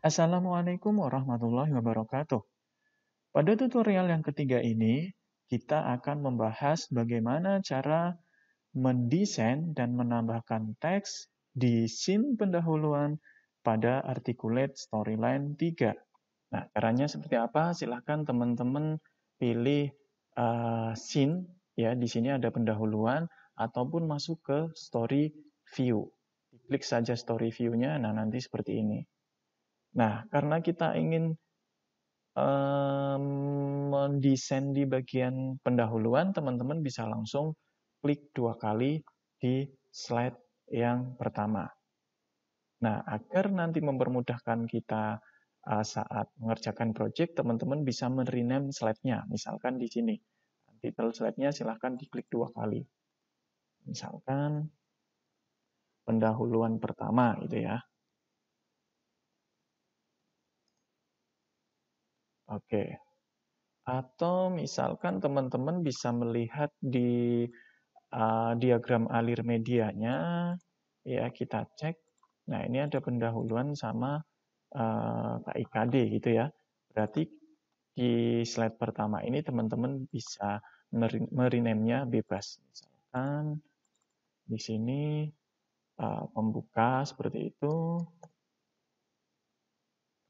Assalamualaikum warahmatullahi wabarakatuh. Pada tutorial yang ketiga ini, kita akan membahas bagaimana cara mendesain dan menambahkan teks di scene pendahuluan pada Articulate Storyline 3. Nah, caranya seperti apa? Silahkan teman-teman pilih scene, ya, di sini ada pendahuluan, ataupun masuk ke story view. Klik saja story view-nya, nah nanti seperti ini. Nah, karena kita ingin mendesain di bagian pendahuluan, teman-teman bisa langsung klik 2 kali di slide yang pertama. Nah, agar nanti mempermudahkan kita saat mengerjakan project, teman-teman bisa merename slide-nya. Misalkan di sini, title slide-nya silahkan diklik 2 kali. Misalkan pendahuluan pertama, gitu ya. Oke. Atau misalkan teman-teman bisa melihat di diagram alir medianya, ya kita cek. Nah, ini ada pendahuluan sama KIKD gitu ya. Berarti di slide pertama ini teman-teman bisa merename-nya bebas. Misalkan di sini pembuka seperti itu.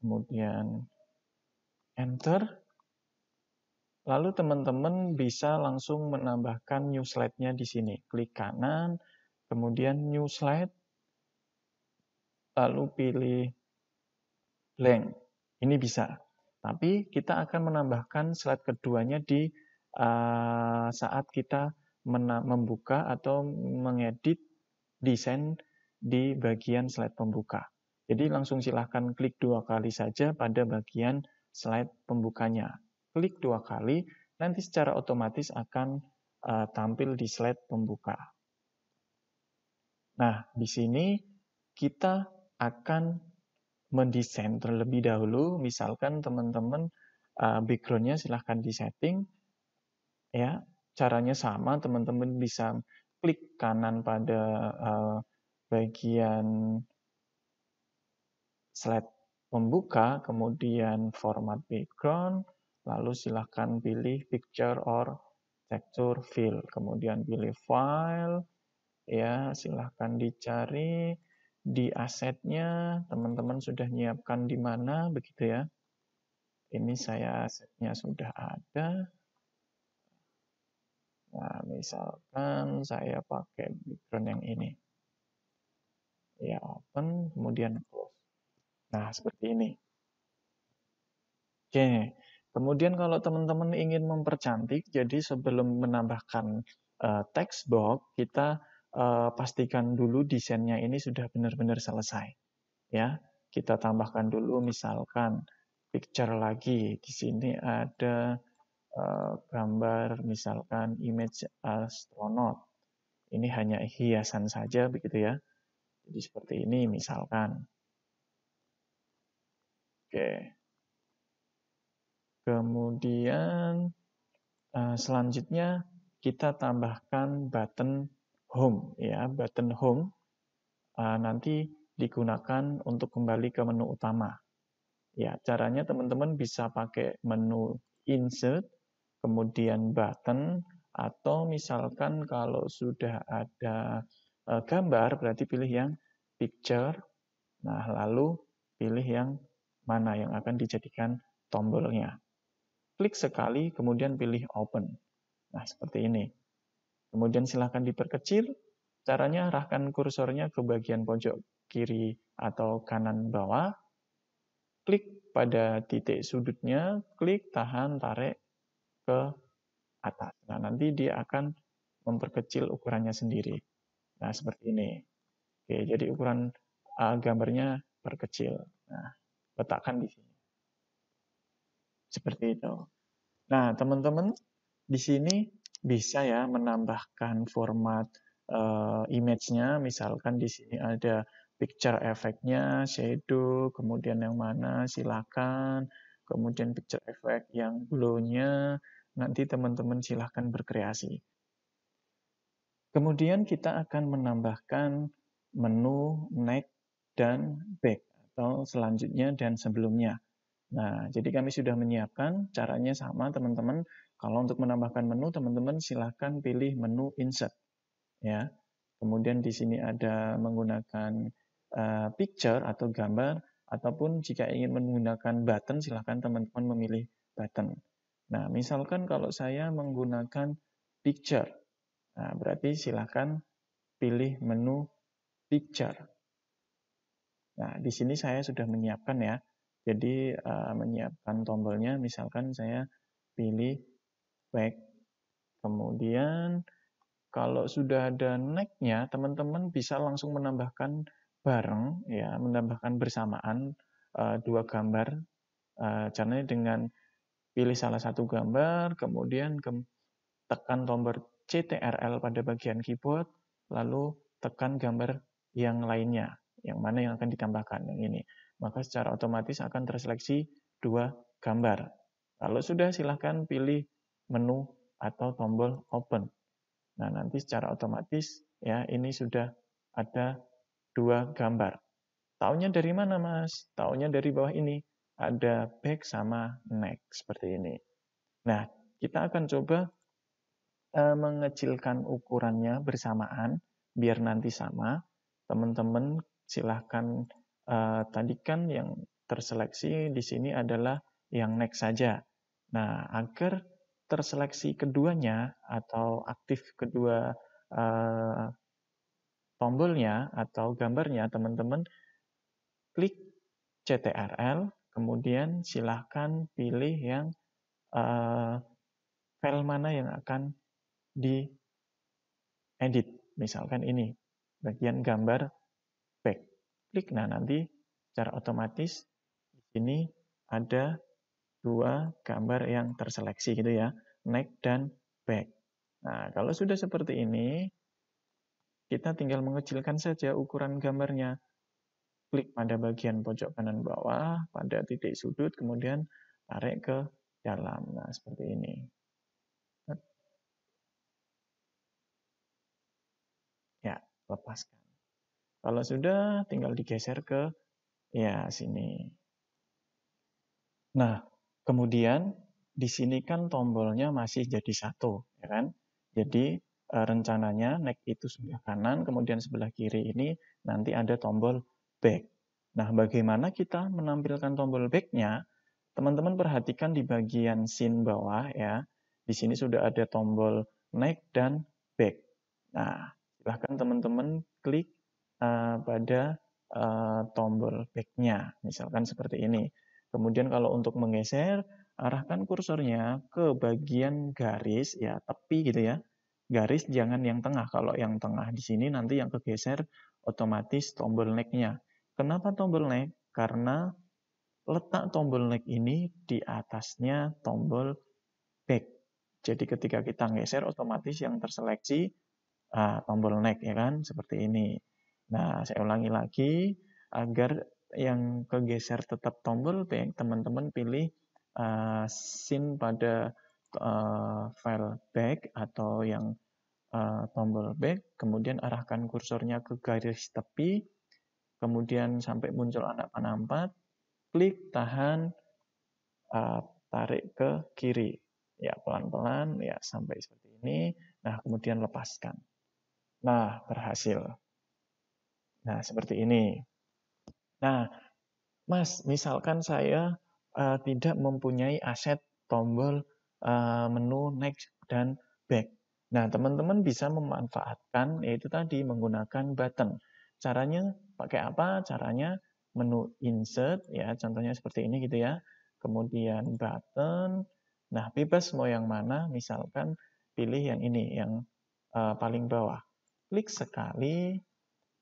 Kemudian enter. Lalu teman-teman bisa langsung menambahkan new slide-nya di sini. Klik kanan, kemudian new slide, lalu pilih blank. Ini bisa. Tapi kita akan menambahkan slide keduanya di saat kita membuka atau mengedit desain di bagian slide pembuka. Jadi langsung silahkan klik 2 kali saja pada bagian slide pembukanya. Klik 2 kali, nanti secara otomatis akan tampil di slide pembuka. Nah, di sini kita akan mendesain terlebih dahulu. Misalkan teman-teman background-nya silahkan disetting. Ya, caranya sama, teman-teman bisa klik kanan pada bagian slide pembuka, kemudian format background, lalu silahkan pilih picture or texture fill, kemudian pilih file, ya silahkan dicari di asetnya, teman-teman sudah nyiapkan di mana, begitu ya. Ini saya asetnya sudah ada. Nah, misalkan saya pakai background yang ini. Ya, open, kemudian close. Nah, seperti ini. Oke, kemudian kalau teman-teman ingin mempercantik, jadi sebelum menambahkan text box, kita pastikan dulu desainnya ini sudah benar-benar selesai. Ya, kita tambahkan dulu misalkan picture lagi. Di sini ada gambar misalkan image astronaut. Ini hanya hiasan saja begitu ya. Jadi seperti ini misalkan. Oke. Kemudian selanjutnya kita tambahkan button home ya, button home nanti digunakan untuk kembali ke menu utama. Ya, caranya teman-teman bisa pakai menu insert, kemudian button, atau misalkan kalau sudah ada gambar berarti pilih yang picture. Nah, lalu pilih yang mana yang akan dijadikan tombolnya. Klik sekali, kemudian pilih open. Nah, seperti ini. Kemudian silahkan diperkecil. Caranya arahkan kursornya ke bagian pojok kiri atau kanan bawah. Klik pada titik sudutnya, klik, tahan, tarik ke atas. Nah, nanti dia akan memperkecil ukurannya sendiri. Nah, seperti ini. Oke, jadi ukuran gambarnya perkecil. Nah, letakkan di sini. Seperti itu. Nah, teman-teman, di sini bisa ya menambahkan format image-nya. Misalkan di sini ada picture effect-nya, shadow, kemudian yang mana silakan. Kemudian picture effect yang glow-nya, nanti teman-teman silahkan berkreasi. Kemudian kita akan menambahkan menu neck dan back atau selanjutnya dan sebelumnya. Nah, jadi kami sudah menyiapkan, caranya sama teman-teman. Kalau untuk menambahkan menu, teman-teman silahkan pilih menu insert. Ya. Kemudian di sini ada menggunakan picture atau gambar, ataupun jika ingin menggunakan button, silahkan teman-teman memilih button. Nah, misalkan kalau saya menggunakan picture, nah, berarti silahkan pilih menu picture. Nah, di sini saya sudah menyiapkan ya. Jadi menyiapkan tombolnya, misalkan saya pilih back. Kemudian kalau sudah ada neck-nya, teman-teman bisa langsung menambahkan bareng, ya, menambahkan bersamaan dua gambar. Caranya dengan pilih salah satu gambar, kemudian tekan tombol CTRL pada bagian keyboard, lalu tekan gambar yang lainnya, yang mana yang akan ditambahkan, yang ini. Maka secara otomatis akan terseleksi dua gambar. Kalau sudah, silahkan pilih menu atau tombol open. Nah, nanti secara otomatis ya ini sudah ada dua gambar. Taunya dari mana, Mas? Taunya dari bawah ini. Ada back sama neck seperti ini. Nah, kita akan coba mengecilkan ukurannya bersamaan biar nanti sama. Teman-teman silahkan tadi kan yang terseleksi di sini adalah yang next saja. Nah, agar terseleksi keduanya atau aktif kedua tombolnya atau gambarnya, teman-teman klik CTRL, kemudian silahkan pilih yang file mana yang akan diedit. Misalkan ini, bagian gambar back. Klik, nah nanti secara otomatis di sini ada dua gambar yang terseleksi gitu ya, neck dan back. Nah, kalau sudah seperti ini, kita tinggal mengecilkan saja ukuran gambarnya. Klik pada bagian pojok kanan bawah, pada titik sudut, kemudian tarik ke dalam. Nah, seperti ini. Ya, lepaskan. Kalau sudah, tinggal digeser ke ya sini. Nah, kemudian di sini kan tombolnya masih jadi satu, ya kan? Jadi rencananya neck itu sebelah kanan, kemudian sebelah kiri ini nanti ada tombol back. Nah, bagaimana kita menampilkan tombol back-nya? Teman-teman perhatikan di bagian scene bawah ya. Di sini sudah ada tombol neck dan back. Nah, silahkan teman-teman klik pada tombol back-nya, misalkan seperti ini. Kemudian kalau untuk menggeser, arahkan kursornya ke bagian garis, ya tepi gitu ya. Garis jangan yang tengah. Kalau yang tengah di sini nanti yang kegeser otomatis tombol neck-nya. Kenapa tombol neck? Karena letak tombol neck ini di atasnya tombol back. Jadi ketika kita geser otomatis yang terseleksi tombol neck ya kan, seperti ini. Nah, saya ulangi lagi agar yang kegeser tetap tombol back, teman-teman pilih scene pada file back atau yang tombol back, kemudian arahkan kursornya ke garis tepi, kemudian sampai muncul anak panah 4, klik, tahan, tarik ke kiri. Ya, pelan-pelan ya sampai seperti ini. Nah, kemudian lepaskan. Nah, berhasil. Nah, seperti ini. Nah, Mas, misalkan saya tidak mempunyai aset tombol menu next dan back. Nah, teman-teman bisa memanfaatkan yaitu tadi menggunakan button. Caranya pakai apa? Caranya menu insert ya, contohnya seperti ini gitu ya. Kemudian button. Nah, bebas mau yang mana, misalkan pilih yang ini, yang paling bawah. Klik sekali,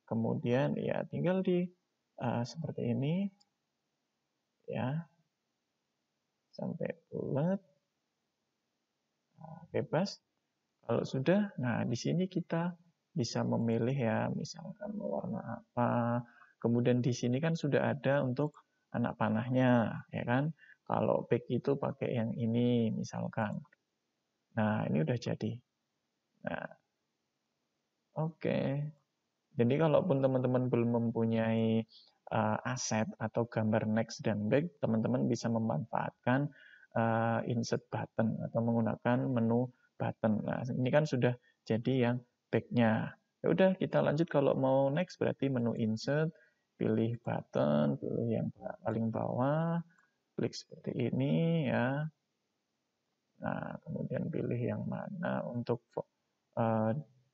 kemudian ya tinggal di seperti ini ya sampai bulat, bebas. Kalau sudah, nah di sini kita bisa memilih ya, misalkan warna apa. Kemudian di sini kan sudah ada untuk anak panahnya, ya kan. Kalau back itu pakai yang ini, misalkan. Nah, ini udah jadi. Nah, oke. Jadi kalaupun teman-teman belum mempunyai aset atau gambar next dan back, teman-teman bisa memanfaatkan insert button atau menggunakan menu button. Nah, ini kan sudah jadi yang back-nya. Ya udah, kita lanjut. Kalau mau next berarti menu insert, pilih button, pilih yang paling bawah, klik seperti ini ya. Nah, kemudian pilih yang mana untuk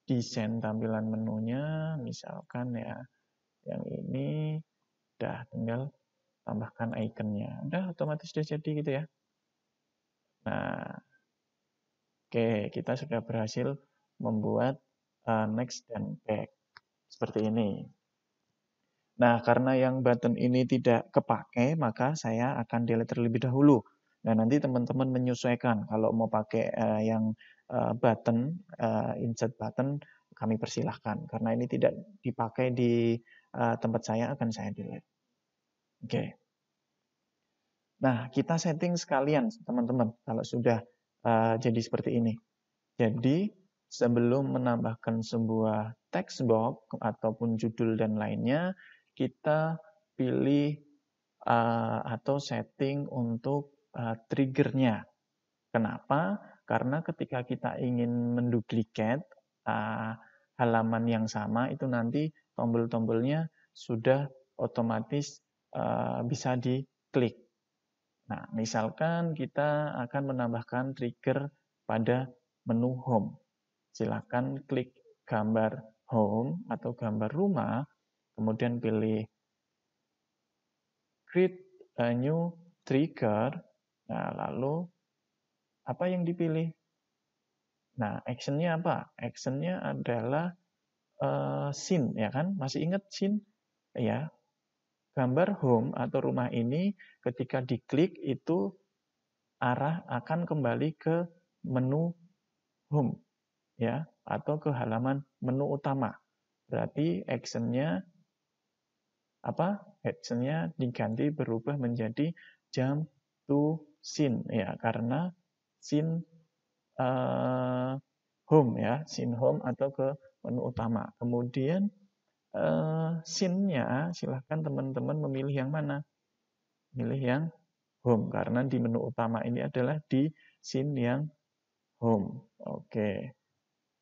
desain tampilan menunya, misalkan ya yang ini. Udah, tinggal tambahkan ikonnya. Udah otomatis sudah jadi gitu ya. Nah, oke, kita sudah berhasil membuat next dan back. Seperti ini. Nah, karena yang button ini tidak kepake, maka saya akan delete terlebih dahulu. Nah, nanti teman-teman menyesuaikan. Kalau mau pakai yang button, insert button, kami persilahkan. Karena ini tidak dipakai di tempat saya, akan saya delete. Oke. Nah, kita setting sekalian, teman-teman, kalau sudah jadi seperti ini. Jadi, sebelum menambahkan sebuah text box ataupun judul dan lainnya, kita pilih atau setting untuk triggernya. Kenapa? Karena ketika kita ingin menduplikat halaman yang sama, itu nanti tombol-tombolnya sudah otomatis bisa diklik. Nah, misalkan kita akan menambahkan trigger pada menu home. Silakan klik gambar home atau gambar rumah, kemudian pilih create a new trigger. Nah, lalu apa yang dipilih? Nah, actionnya apa? Actionnya adalah scene, ya kan? Masih ingat scene? Ya, gambar home atau rumah ini ketika diklik itu arah akan kembali ke menu home ya atau ke halaman menu utama. Berarti actionnya apa? Actionnya diganti berubah menjadi jump to scene ya karena scene home ya, scene home atau ke menu utama. Kemudian scene-nya silahkan teman-teman memilih yang mana? Pilih yang home karena di menu utama ini adalah di scene yang home. Oke.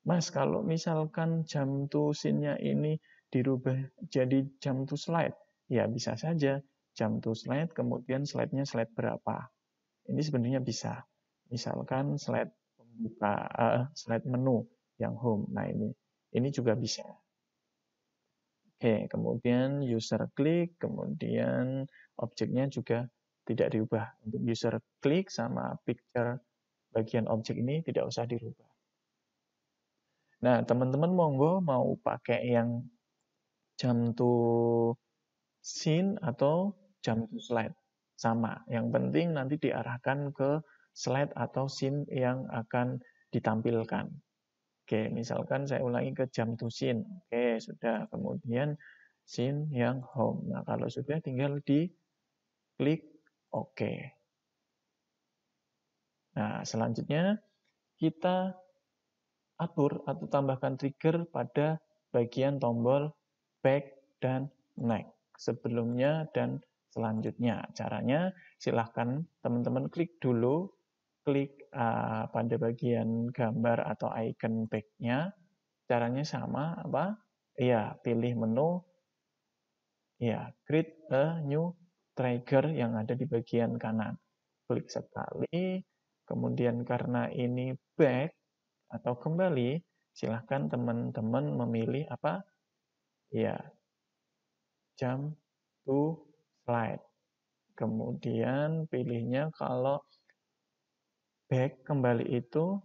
Mas, kalau misalkan jam to scene-nya ini dirubah jadi jam to slide, ya bisa saja jam to slide, kemudian slide-nya slide berapa. Ini sebenarnya bisa. Misalkan slide pembuka, slide menu yang home. Nah, ini juga bisa. Oke, kemudian user klik, kemudian objeknya juga tidak diubah. Untuk user klik sama picture bagian objek ini tidak usah dirubah. Nah, teman-teman monggo mau pakai yang jam to scene atau jam to slide. Sama, yang penting nanti diarahkan ke slide atau scene yang akan ditampilkan. Oke, misalkan saya ulangi ke jam to scene. Oke, sudah. Kemudian scene yang home. Nah, kalau sudah tinggal diklik OK. Nah, selanjutnya kita atur atau tambahkan trigger pada bagian tombol back dan next. Sebelumnya dan selanjutnya. Caranya silahkan teman-teman klik dulu, klik pada bagian gambar atau icon back-nya. Caranya sama apa? Iya, pilih menu. Ya, create a new trigger yang ada di bagian kanan. Klik sekali, kemudian karena ini back atau kembali, silahkan teman-teman memilih apa? Ya, jump to slide. Kemudian pilihnya kalau back kembali itu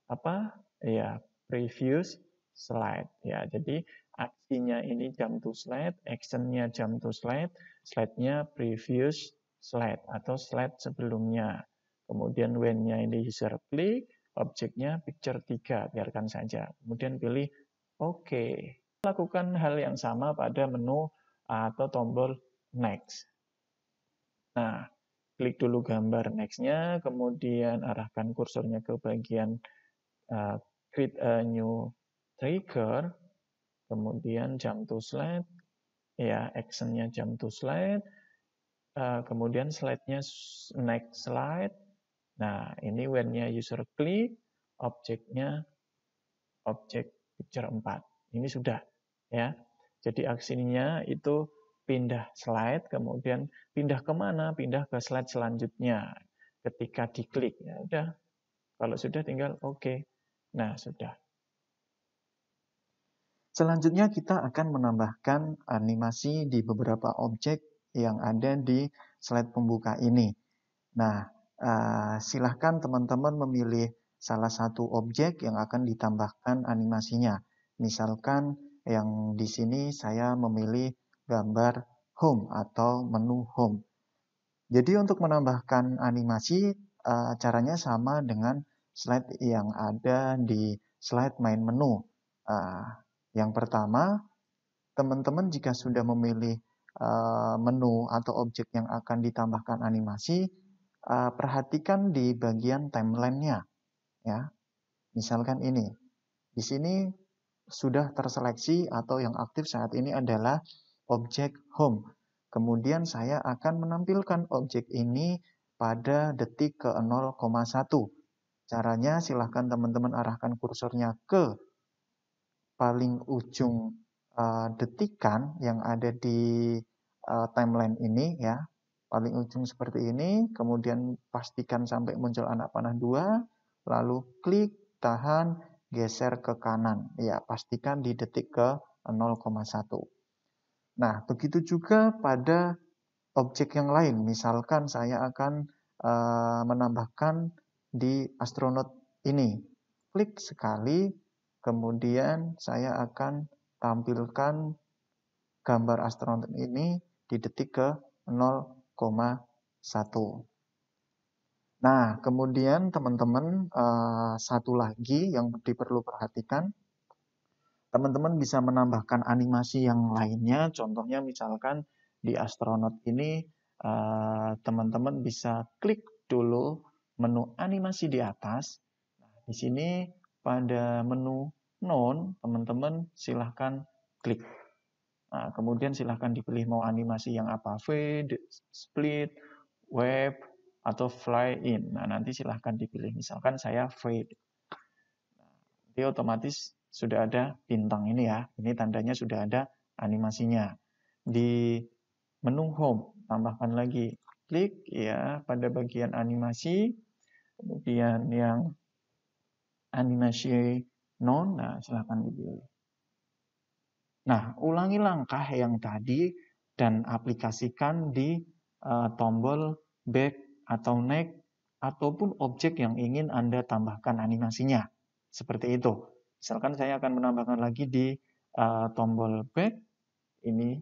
apa? Ya, previous slide. Ya, jadi aksinya ini jump to slide, actionnya jump to slide, slide-nya previous slide atau slide sebelumnya. Kemudian when-nya ini user klik, objeknya picture 3, biarkan saja. Kemudian pilih OK. Lakukan hal yang sama pada menu atau tombol next. Nah, klik dulu gambar next-nya, kemudian arahkan kursornya ke bagian create a new trigger, kemudian jump to slide, ya, actionnya jump to slide, kemudian slide-nya next slide. Nah, ini when-nya user klik, objeknya objek picture 4. Ini sudah, ya. Jadi aksinya itu pindah slide, kemudian pindah kemana? Pindah ke slide selanjutnya. Ketika diklik, ya udah. Kalau sudah tinggal oke. Nah, sudah. Selanjutnya kita akan menambahkan animasi di beberapa objek yang ada di slide pembuka ini. Nah, silahkan teman-teman memilih salah satu objek yang akan ditambahkan animasinya. Misalkan yang di sini saya memilih gambar home atau menu home. Jadi untuk menambahkan animasi, caranya sama dengan slide yang ada di slide main menu. Yang pertama, teman-teman jika sudah memilih menu atau objek yang akan ditambahkan animasi, perhatikan di bagian timeline-nya, ya. Misalkan ini, di sini sudah terseleksi atau yang aktif saat ini adalah objek home. Kemudian saya akan menampilkan objek ini pada detik ke 0,1. Caranya silahkan teman-teman arahkan kursornya ke paling ujung detikan yang ada di timeline ini, ya. Paling ujung seperti ini, kemudian pastikan sampai muncul anak panah 2, lalu klik, tahan, geser ke kanan. Ya, pastikan di detik ke 0,1. Nah, begitu juga pada objek yang lain. Misalkan saya akan menambahkan di astronot ini. Klik sekali, kemudian saya akan tampilkan gambar astronot ini di detik ke 0,1. Nah, kemudian teman-teman satu lagi yang diperlu perhatikan, teman-teman bisa menambahkan animasi yang lainnya. Contohnya misalkan di astronot ini teman-teman bisa klik dulu menu animasi di atas. Nah, di sini pada menu non, teman-teman silahkan klik. Nah, kemudian silahkan dipilih mau animasi yang apa, fade, split, wave, atau fly in. Nah, nanti silahkan dipilih. Misalkan saya fade. Jadi otomatis sudah ada bintang ini ya. Ini tandanya sudah ada animasinya. Di menu home, tambahkan lagi. Klik ya pada bagian animasi. Kemudian yang animasi non, nah silahkan dipilih. Nah, ulangi langkah yang tadi dan aplikasikan di tombol back atau next ataupun objek yang ingin Anda tambahkan animasinya. Seperti itu. Misalkan saya akan menambahkan lagi di tombol back. Ini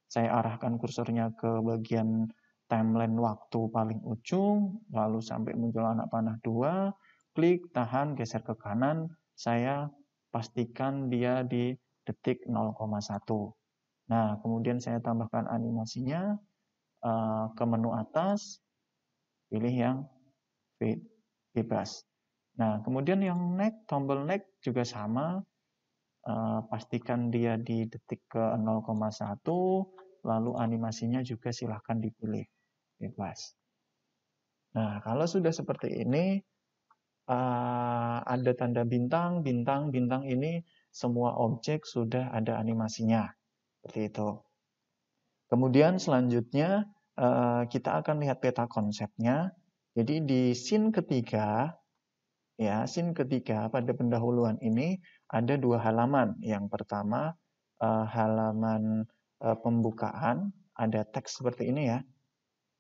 saya arahkan kursornya ke bagian timeline waktu paling ujung, lalu sampai muncul anak panah 2, klik, tahan, geser ke kanan, saya pastikan dia di detik 0,1. Nah, kemudian saya tambahkan animasinya ke menu atas, pilih yang fade, bebas. Nah, kemudian yang next, tombol next juga sama, pastikan dia di detik ke 0,1, lalu animasinya juga silahkan dipilih, bebas. Nah, kalau sudah seperti ini, ada tanda bintang, bintang ini semua objek sudah ada animasinya. Seperti itu. Kemudian selanjutnya kita akan lihat peta konsepnya. Jadi di scene ketiga, ya scene ketiga pada pendahuluan ini ada 2 halaman. Yang pertama halaman pembukaan, ada teks seperti ini ya.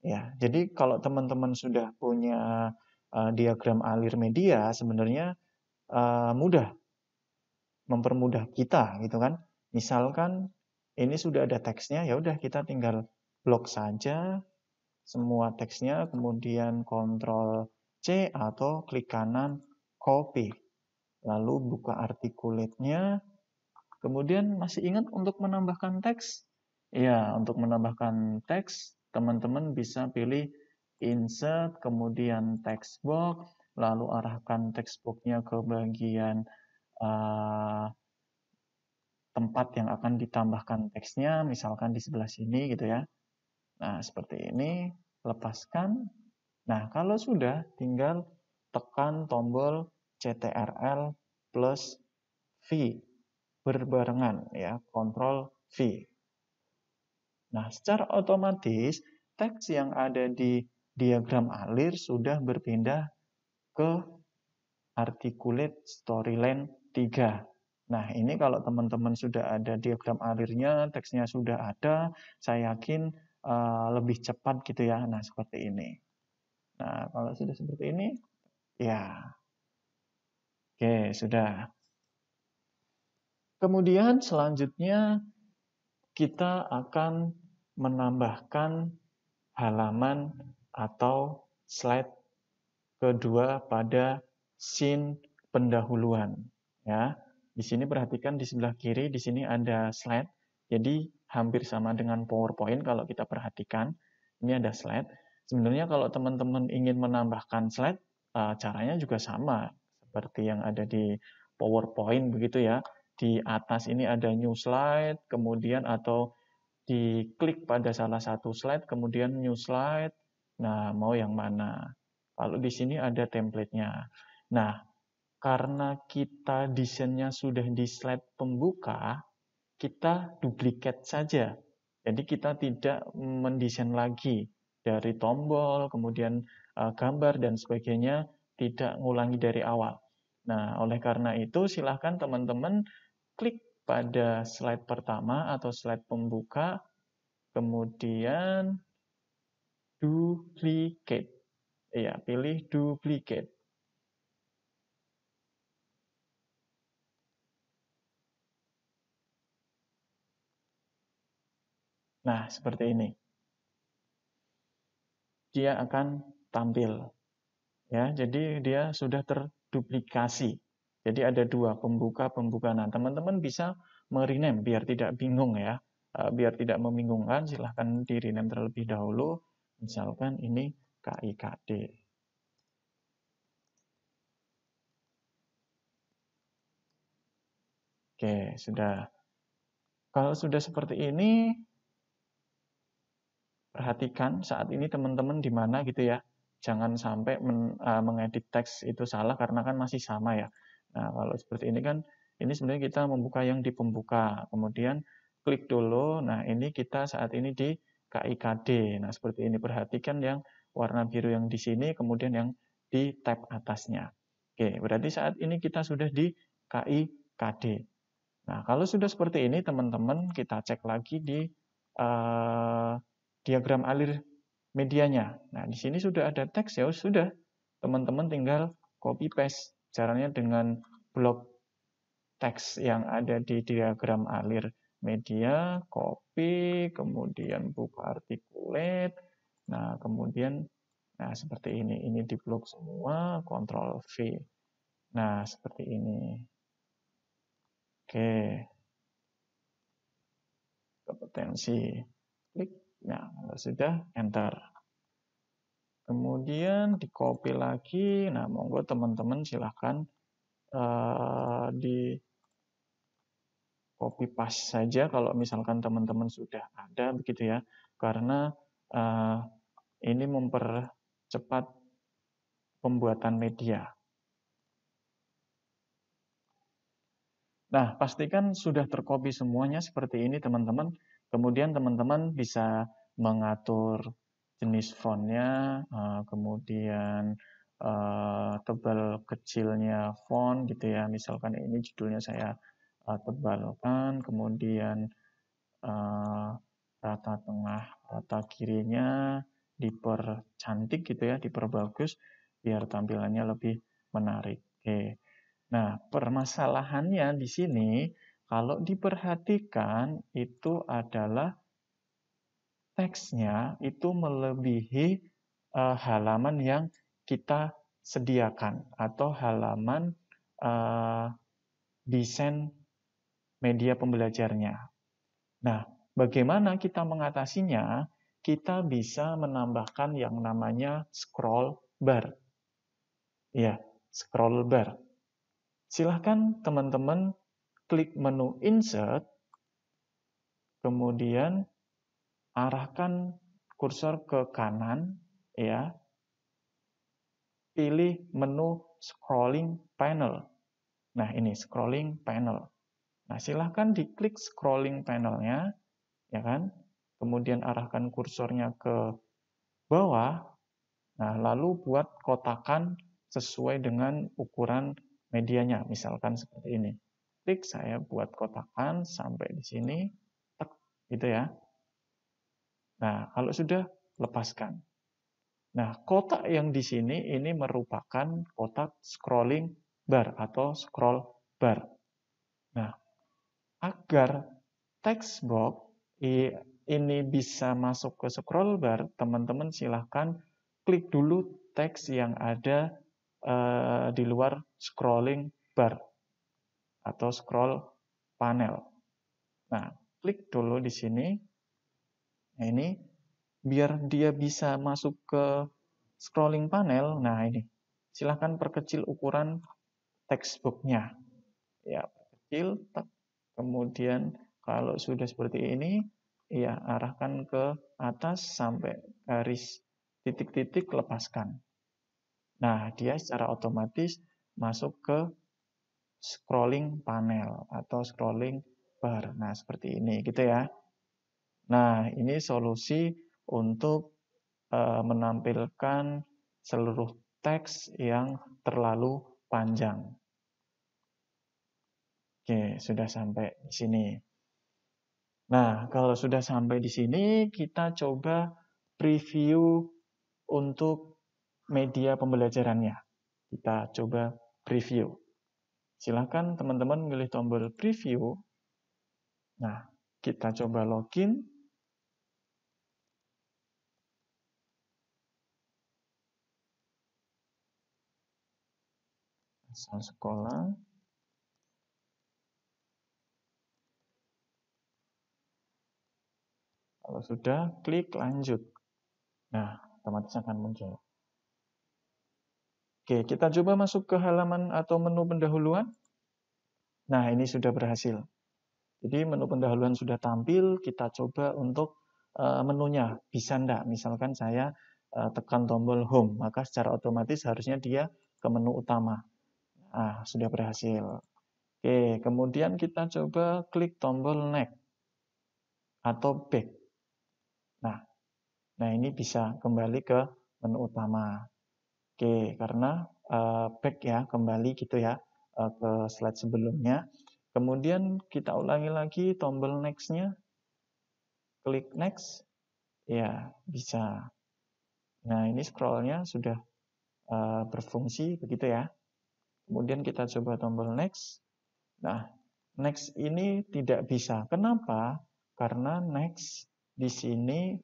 Ya, jadi kalau teman-teman sudah punya diagram alir media, sebenarnya mudah mempermudah kita gitu kan. Misalkan ini sudah ada teksnya, ya udah kita tinggal blok saja semua teksnya, kemudian Ctrl C atau klik kanan copy. Lalu buka articulate-nya. Kemudian masih ingat untuk menambahkan teks? Ya, untuk menambahkan teks, teman-teman bisa pilih insert, kemudian text box, lalu arahkan text box-nya ke bagian tempat yang akan ditambahkan teksnya, misalkan di sebelah sini gitu ya. Nah, seperti ini, lepaskan. Nah, kalau sudah, tinggal tekan tombol CTRL plus V berbarengan ya, Ctrl V. Nah, secara otomatis teks yang ada di diagram alir sudah berpindah ke Articulate Storyline 3. Nah, ini kalau teman-teman sudah ada diagram alirnya, teksnya sudah ada, saya yakin lebih cepat gitu ya. Nah, seperti ini. Nah, kalau sudah seperti ini, ya, oke, sudah. Kemudian selanjutnya kita akan menambahkan halaman atau slide kedua pada scene pendahuluan. Ya, di sini perhatikan di sebelah kiri di sini ada slide. Jadi hampir sama dengan PowerPoint kalau kita perhatikan. Ini ada slide. Sebenarnya kalau teman-teman ingin menambahkan slide, caranya juga sama seperti yang ada di PowerPoint begitu ya. Di atas ini ada new slide, kemudian atau diklik pada salah satu slide, kemudian new slide. Nah, mau yang mana? Kalau di sini ada template-nya. Nah, karena kita desainnya sudah di slide pembuka, kita duplikat saja. Jadi kita tidak mendesain lagi dari tombol, kemudian gambar dan sebagainya, tidak ngulangi dari awal. Nah, oleh karena itu silahkan teman-teman klik pada slide pertama atau slide pembuka, kemudian duplicate. Ya, pilih duplicate. Nah, seperti ini. Dia akan tampil. Ya, jadi dia sudah terduplikasi. Jadi ada dua, pembuka. Nah, teman-teman bisa merename biar tidak bingung ya. Biar tidak membingungkan, silahkan di-rename terlebih dahulu. Misalkan ini KIKD. Oke, sudah. Kalau sudah seperti ini, perhatikan saat ini teman-teman di mana gitu ya. Jangan sampai mengedit teks itu salah karena kan masih sama ya. Nah, kalau seperti ini kan, ini sebenarnya kita membuka yang di pembuka. Kemudian klik dulu, nah ini kita saat ini di KIKD. Nah, seperti ini. Perhatikan yang warna biru yang di sini, kemudian yang di tab atasnya. Oke, berarti saat ini kita sudah di KIKD. Nah, kalau sudah seperti ini, teman-teman, kita cek lagi di diagram alir medianya. Nah, di sini sudah ada teks ya, sudah. Teman-teman tinggal copy paste. Caranya dengan blok teks yang ada di diagram alir media, copy, kemudian buka articulate. Nah, kemudian seperti ini. Ini di blok semua, Ctrl V. Nah, seperti ini. Oke. Kompetensi. Klik. Nah, kalau sudah, enter. Kemudian di copy lagi. Nah, monggo teman-teman silahkan di copy paste saja kalau misalkan teman-teman sudah ada begitu ya. Karena ini mempercepat pembuatan media. Nah, pastikan sudah tercopy semuanya seperti ini teman-teman. Kemudian teman-teman bisa mengatur jenis fontnya, kemudian tebal kecilnya font gitu ya. Misalkan ini judulnya saya tebalkan, kemudian rata tengah, rata kirinya dipercantik gitu ya, diperbagus biar tampilannya lebih menarik. Oke. Nah, permasalahannya di sini kalau diperhatikan itu adalah teksnya itu melebihi halaman yang kita sediakan atau halaman desain media pembelajarnya. Nah, bagaimana kita mengatasinya? Kita bisa menambahkan yang namanya scroll bar. Ya, scroll bar. Silahkan teman-teman klik menu Insert, kemudian arahkan kursor ke kanan, ya. Pilih menu scrolling panel. Nah, ini scrolling panel. Nah, silahkan diklik scrolling panelnya, ya kan? Kemudian arahkan kursornya ke bawah. Nah, lalu buat kotakan sesuai dengan ukuran medianya, misalkan seperti ini. Klik, saya buat kotakan sampai di sini, tek, gitu ya. Nah, kalau sudah, lepaskan. Nah, kotak yang di sini ini merupakan kotak scrolling bar atau scroll bar. Nah, agar text box ini bisa masuk ke scroll bar, teman-teman silahkan klik dulu teks yang ada di luar scrolling bar atau scroll panel. Nah, klik dulu di sini. Nah, ini biar dia bisa masuk ke scrolling panel. Nah, ini silahkan perkecil ukuran textbook-nya. Ya, perkecil, kemudian kalau sudah seperti ini, ya arahkan ke atas sampai garis titik-titik, lepaskan. Nah, dia secara otomatis masuk ke scrolling panel atau scrolling bar. Nah, seperti ini gitu ya. Nah, ini solusi untuk menampilkan seluruh teks yang terlalu panjang. Oke, sudah sampai di sini. Nah, kalau sudah sampai di sini, kita coba preview untuk media pembelajarannya. Kita coba preview. Silakan teman-teman pilih tombol preview. Nah, kita coba login. Asal sekolah. Kalau sudah, klik lanjut. Nah, otomatis akan muncul. Oke, kita coba masuk ke halaman atau menu pendahuluan. Nah, ini sudah berhasil. Jadi menu pendahuluan sudah tampil, kita coba untuk menunya. Bisa enggak? Misalkan saya tekan tombol home, maka secara otomatis harusnya dia ke menu utama. Nah, sudah berhasil. Oke, kemudian kita coba klik tombol next atau back. Nah, ini bisa kembali ke menu utama. Oke, karena back ya, kembali gitu ya ke slide sebelumnya. Kemudian kita ulangi lagi tombol next-nya. Klik next. Ya, bisa. Nah, ini scroll-nya sudah berfungsi begitu ya. Kemudian kita coba tombol next. Nah, next ini tidak bisa. Kenapa? Karena next di sini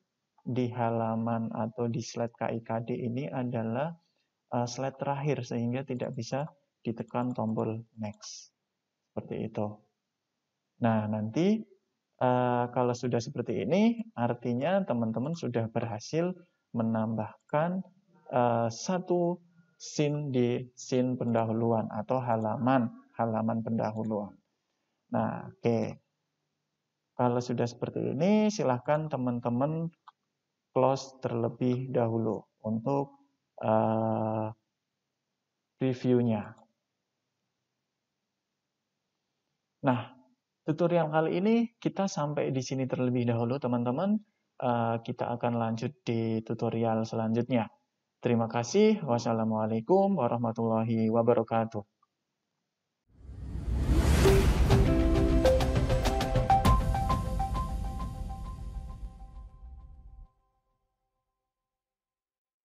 di halaman atau di slide KIKD ini adalah slide terakhir sehingga tidak bisa ditekan tombol next. Seperti itu. Nah, nanti kalau sudah seperti ini, artinya teman-teman sudah berhasil menambahkan satu scene di scene pendahuluan atau halaman pendahuluan. Nah, oke. Kalau sudah seperti ini, silahkan teman-teman close terlebih dahulu untuk reviewnya. Nah, tutorial kali ini kita sampai di sini terlebih dahulu, teman-teman. Kita akan lanjut di tutorial selanjutnya. Terima kasih. Wassalamualaikum warahmatullahi wabarakatuh.